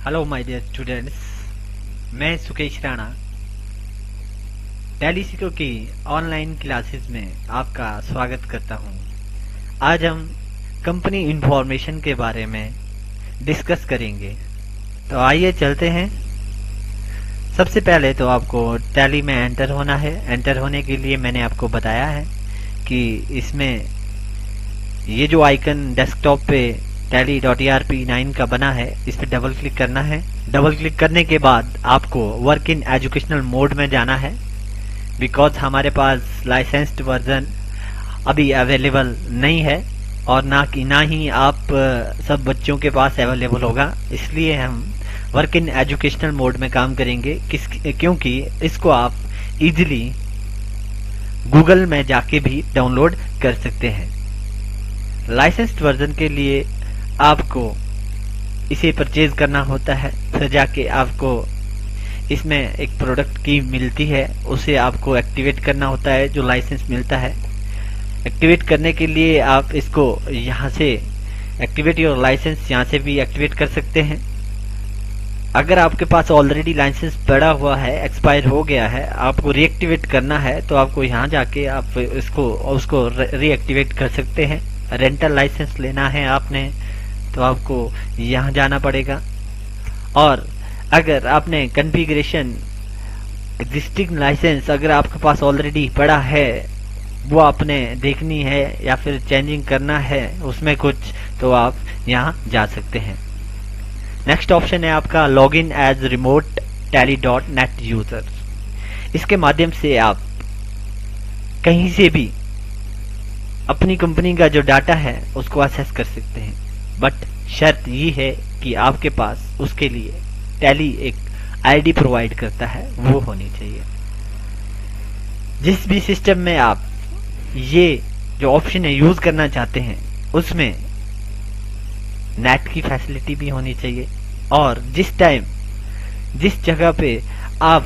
Hello my dear students, मैं Sukesh Rana tally सीखो की ऑनलाइन क्लासेस में आपका स्वागत करता हूं। आज हम कंपनी इंफॉर्मेशन के बारे में डिस्कस करेंगे। तो आइए चलते हैं। सबसे पहले तो आपको टैली में एंटर होना है। एंटर होने के लिए मैंने आपको बताया है कि इसमें ये जो आइकन डेस्कटॉप पे tally.erp9 का बना है, इस पर डबल क्लिक करना है। डबल क्लिक करने के बाद आपको वर्क इन एजुकेशनल मोड में जाना है, बिकॉज हमारे पास लाइसेंस्ड वर्जन अभी अवेलेबल नहीं है और ना ही आप सब बच्चों के पास अवेलेबल होगा। इसलिए हम वर्क इन एजुकेशनल मोड में काम करेंगे, क्योंकि इसको आप इजीली गूगल में जाके भी डाउनलोड कर सकते हैं। लाइसेंस्ड वर्जन के लिए आपको इसे परचेज करना होता है, फिर जाके आपको इसमें एक प्रोडक्ट की मिलती है, उसे आपको एक्टिवेट करना होता है जो लाइसेंस मिलता है। एक्टिवेट करने के लिए आप इसको यहाँ से एक्टिवेट योर लाइसेंस यहाँ से भी एक्टिवेट कर सकते हैं। अगर आपके पास ऑलरेडी लाइसेंस पड़ा हुआ है, एक्सपायर हो गया है, आपको रीएक्टिवेट करना है, तो आपको यहाँ जाके आप उसको रीएक्टिवेट कर सकते हैं। रेंटल लाइसेंस लेना है आपने तो आपको यहाँ जाना पड़ेगा। और अगर आपने कॉन्फ़िगरेशन एग्जिस्टिंग लाइसेंस अगर आपके पास ऑलरेडी पड़ा है, वो आपने देखनी है या फिर चेंजिंग करना है उसमें कुछ, तो आप यहाँ जा सकते हैं। नेक्स्ट ऑप्शन है आपका log in as remote tally.net user. इसके माध्यम से आप कहीं से भी अपनी कंपनी का जो डाटा है उसको एक्सेस कर सकते हैं, बट शर्त ये है कि आपके पास उसके लिए टैली एक आईडी प्रोवाइड करता है, वो होनी चाहिए। जिस भी सिस्टम में आप ये जो ऑप्शन है यूज करना चाहते हैं, उसमें नेट की फैसिलिटी भी होनी चाहिए। और जिस जगह पे आप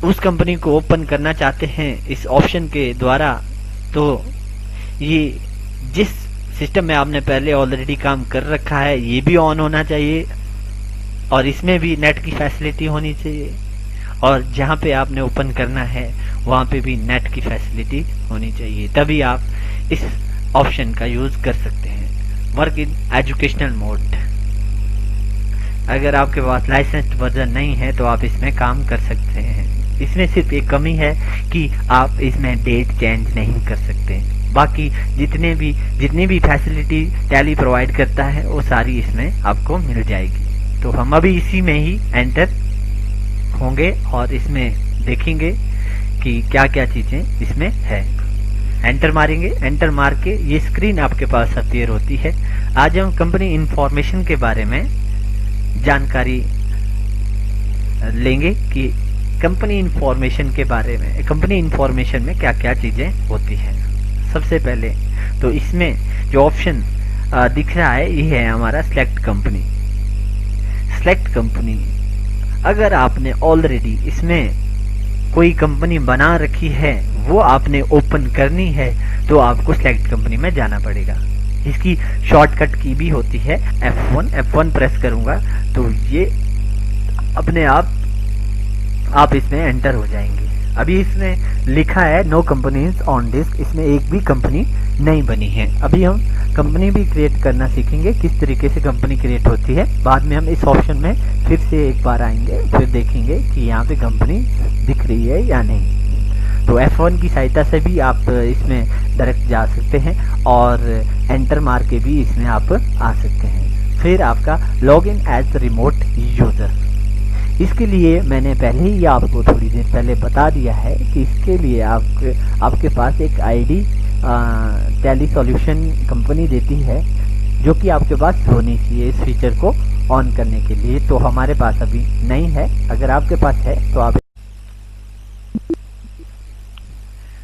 उस कंपनी को ओपन करना चाहते हैं इस ऑप्शन के द्वारा, तो ये जिस सिस्टम में आपने पहले ऑलरेडी काम कर रखा है ये भी ऑन होना चाहिए और इसमें भी नेट की फैसिलिटी होनी चाहिए, और जहाँ पे आपने ओपन करना है वहाँ पे भी नेट की फैसिलिटी होनी चाहिए, तभी आप इस ऑप्शन का यूज कर सकते हैं। Work in educational mode. अगर आपके पास लाइसेंस्ड वर्जन नहीं है तो आप इसमें काम कर सकते हैं। इसमें सिर्फ एक कमी है कि आप इसमें डेट चेंज नहीं कर सकते। बाकी जितनी भी फैसिलिटी टैली प्रोवाइड करता है वो सारी इसमें आपको मिल जाएगी। तो हम अभी इसी में ही एंटर होंगे और इसमें देखेंगे कि क्या क्या चीजें इसमें है। एंटर मारेंगे। एंटर मार के ये स्क्रीन आपके पास अपीयर होती है। आज हम कंपनी इंफॉर्मेशन के बारे में जानकारी लेंगे कि कंपनी इंफॉर्मेशन के बारे में, कंपनी इंफॉर्मेशन में क्या क्या चीजें होती है। सबसे पहले तो इसमें जो ऑप्शन दिख रहा है ये है हमारा सिलेक्ट कंपनी। सिलेक्ट कंपनी, अगर आपने ऑलरेडी इसमें कोई कंपनी बना रखी है, वो आपने ओपन करनी है, तो आपको सिलेक्ट कंपनी में जाना पड़ेगा। इसकी शॉर्टकट की भी होती है F1 प्रेस करूंगा तो ये अपने आप इसमें एंटर हो जाएंगे। अभी इसमें लिखा है नो कंपनीज ऑन डिस्क, इसमें एक भी कंपनी नहीं बनी है। अभी हम कंपनी भी क्रिएट करना सीखेंगे, किस तरीके से कंपनी क्रिएट होती है। बाद में हम इस ऑप्शन में फिर से एक बार आएंगे, फिर देखेंगे कि यहाँ पे कंपनी दिख रही है या नहीं। तो F1 की सहायता से भी आप इसमें डायरेक्ट जा सकते हैं और एंटर मार के भी इसमें आप आ सकते हैं। फिर आपका log in as remote user. इसके लिए मैंने पहले ही आपको थोड़ी देर पहले बता दिया है कि इसके लिए आपके पास एक आईडी टैली सॉल्यूशन कंपनी देती है, जो कि आपके पास होनी चाहिए इस फीचर को ऑन करने के लिए। तो हमारे पास अभी नहीं है। अगर आपके पास है तो आप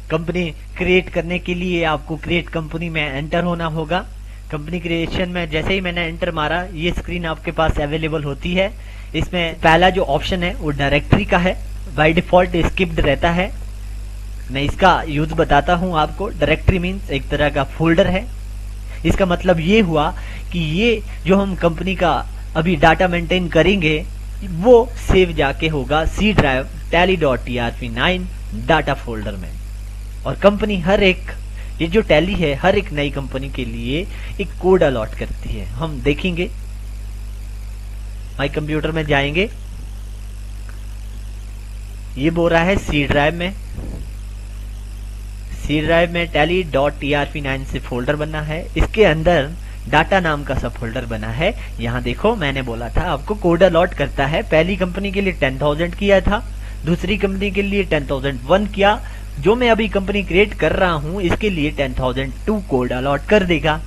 कंपनी क्रिएट करने के लिए आपको क्रिएट कंपनी में एंटर होना होगा। कंपनी क्रिएशन में जैसे ही मैंने एंटर मारा, ये स्क्रीन आपके पास अवेलेबल होती है। इसमें पहला जो ऑप्शन है वो डायरेक्टरी का है, बाय डिफॉल्ट स्किप्ड रहता है। मैं इसका यूज बताता हूं आपको। डायरेक्टरी मीन्स एक तरह का फोल्डर है। इसका मतलब ये हुआ कि ये जो हम कंपनी का अभी डाटा मेंटेन करेंगे वो सेव जाके होगा C drive tally.trp9 data folder में। और कंपनी हर एक, ये जो टैली है हर एक नई कंपनी के लिए एक कोड अलॉट करती है। हम देखेंगे, माई कंप्यूटर में जाएंगे, ये बोल रहा है सी ड्राइव में, सी ड्राइव में tally.trp9 से फोल्डर बना है, इसके अंदर डाटा नाम का सब फोल्डर बना है। यहाँ देखो मैंने बोला था आपको कोड अलॉट करता है। पहली कंपनी के लिए 10,000 किया था, दूसरी कंपनी के लिए 10,001 किया, जो मैं अभी कंपनी क्रिएट कर रहा हूं इसके लिए 10,002 कोड अलॉट कर देगा।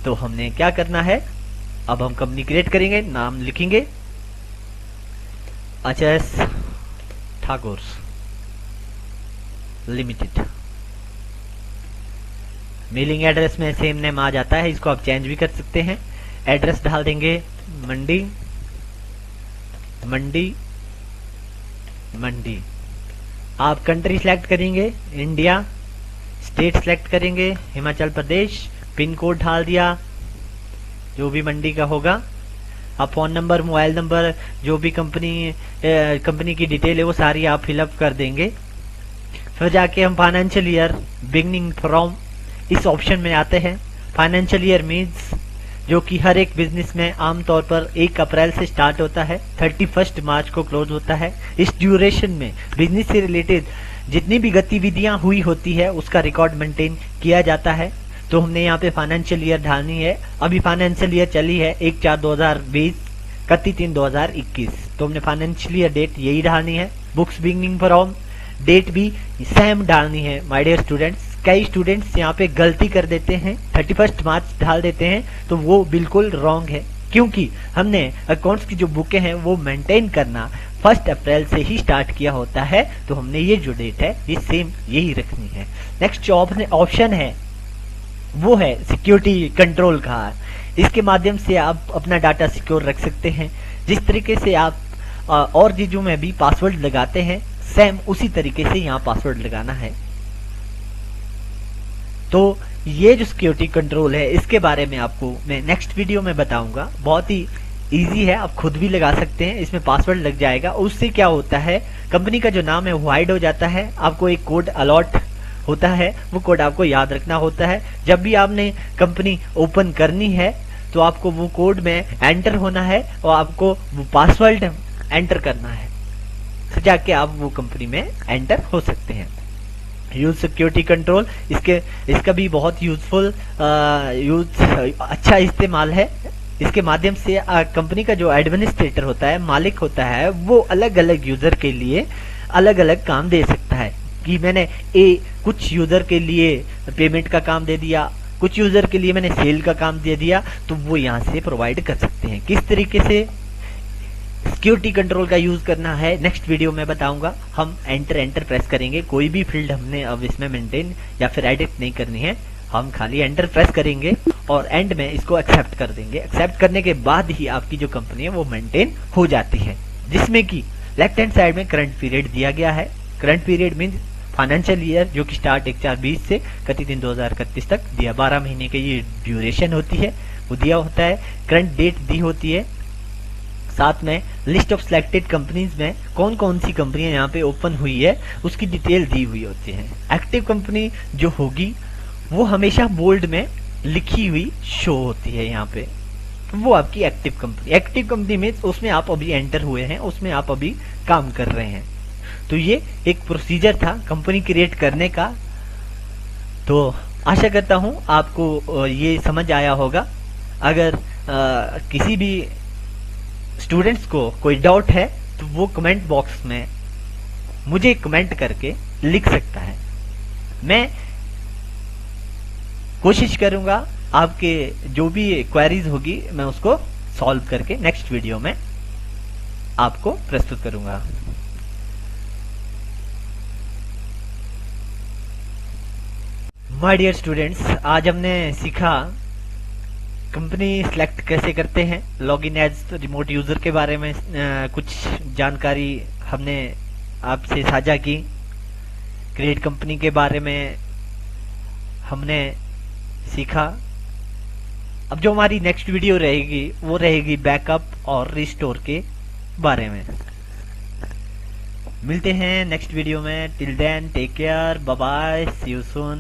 तो हमने क्या करना है, अब हम कंपनी क्रिएट करेंगे, नाम लिखेंगे HS Thakur limited. Mailing address में सेम नेम आ जाता है, इसको आप चेंज भी कर सकते हैं। एड्रेस डाल देंगे मंडी मंडी मंडी। आप कंट्री सिलेक्ट करेंगे इंडिया, स्टेट सिलेक्ट करेंगे हिमाचल प्रदेश, पिन कोड डाल दिया जो भी मंडी का होगा। आप फोन नंबर, मोबाइल नंबर, जो भी कंपनी की डिटेल है वो सारी आप फिलअप कर देंगे। फिर जाके हम फाइनेंशियल ईयर बिगनिंग फ्रॉम इस ऑप्शन में आते हैं। फाइनेंशियल ईयर मीन्स जो कि हर एक बिजनेस में आमतौर पर 1 अप्रैल से स्टार्ट होता है, 31 मार्च को क्लोज होता है। इस ड्यूरेशन में बिजनेस से रिलेटेड जितनी भी गतिविधियां हुई होती है उसका रिकॉर्ड मेंटेन किया जाता है। तो हमने यहाँ पे फाइनेंशियल ईयर डालनी है। अभी फाइनेंशियल ईयर चली है 1/4/2020, 31/3/2021। तो हमने फाइनेंशियल ईयर डेट यही डालनी है। बुक्स बिगनिंग फ्रॉम डेट भी सेम डालनी है। माय डियर स्टूडेंट्स, कई स्टूडेंट्स यहाँ पे गलती कर देते हैं, 31 मार्च डाल देते हैं, तो वो बिल्कुल रॉन्ग है, क्योंकि हमने अकाउंट्स की जो बुकें हैं वो मेंटेन करना 1 अप्रैल से ही स्टार्ट किया होता है। तो हमने ये जो डेट है ये सेम यही रखनी है। नेक्स्ट जो ऑप्शन है वो है सिक्योरिटी कंट्रोल का। इसके माध्यम से आप अपना डाटा सिक्योर रख सकते हैं। जिस तरीके से आप और चीजों में भी पासवर्ड लगाते हैं, सेम उसी तरीके से यहाँ पासवर्ड लगाना है। तो ये जो सिक्योरिटी कंट्रोल है इसके बारे में आपको मैं नेक्स्ट वीडियो में बताऊंगा। बहुत ही इजी है, आप खुद भी लगा सकते हैं। इसमें पासवर्ड लग जाएगा, उससे क्या होता है कंपनी का जो नाम है वो हाइड हो जाता है। आपको एक कोड अलॉट होता है, वो कोड आपको याद रखना होता है। जब भी आपने कंपनी ओपन करनी है तो आपको वो कोड में एंटर होना है और आपको वो पासवर्ड एंटर करना है, तो जाके आप वो कंपनी में एंटर हो सकते हैं। यूज सिक्योरिटी कंट्रोल, इसका भी बहुत यूजफुल अच्छा इस्तेमाल है। इसके माध्यम से कंपनी का जो एडमिनिस्ट्रेटर होता है, मालिक होता है, वो अलग अलग यूजर के लिए अलग अलग काम दे सकता है कि मैंने कुछ यूजर के लिए पेमेंट का काम दे दिया, कुछ यूजर के लिए मैंने सेल का काम दे दिया, तो वो यहाँ से प्रोवाइड कर सकते हैं। किस तरीके से सिक्योरिटी कंट्रोल का यूज करना है नेक्स्ट वीडियो में बताऊंगा। हम एंटर प्रेस करेंगे, कोई भी फील्ड हमने अब इसमें मेंटेन या फिर एडिट नहीं करनी है, हम खाली एंटर प्रेस करेंगे और एंड में इसको एक्सेप्ट कर देंगे। एक्सेप्ट करने के बाद ही आपकी जो कंपनी है वो मेंटेन हो जाती है, जिसमें कि लेफ्ट हैंड साइड में करंट पीरियड दिया गया है। Current period means financial year जो कि स्टार्ट 1/4/20 से 31/2031 तक दिया, 12 महीने की ये ड्यूरेशन होती है, वो दिया होता है। करंट डेट दी होती है, साथ में लिस्ट ऑफ सिलेक्टेड कंपनीज में कौन कौन सी कंपनियां यहाँ पे ओपन हुई है उसकी डिटेल दी हुई होती है। एक्टिव कंपनी जो होगी वो हमेशा बोल्ड में लिखी हुई शो होती है यहाँ पे, वो आपकी एक्टिव कंपनी। एक्टिव कंपनी में उसमें आप अभी एंटर हुए हैं, उसमें आप अभी काम कर रहे हैं। तो ये एक प्रोसीजर था कंपनी क्रिएट करने का। तो आशा करता हूं आपको ये समझ आया होगा। अगर किसी भी स्टूडेंट्स को कोई डाउट है तो वो कमेंट बॉक्स में मुझे कमेंट करके लिख सकता है। मैं कोशिश करूंगा आपके जो भी क्वेरीज होगी मैं उसको सॉल्व करके नेक्स्ट वीडियो में आपको प्रस्तुत करूंगा। माय डियर स्टूडेंट्स, आज हमने सीखा कंपनी सिलेक्ट कैसे करते हैं, लॉगिन एज रिमोट यूजर के बारे में कुछ जानकारी हमने आपसे साझा की। क्रिएट कंपनी के बारे में हमने सीखा। अब जो हमारी नेक्स्ट वीडियो रहेगी वो रहेगी बैकअप और रिस्टोर के बारे में। मिलते हैं नेक्स्ट वीडियो में। Till then take care, bye bye, see you soon.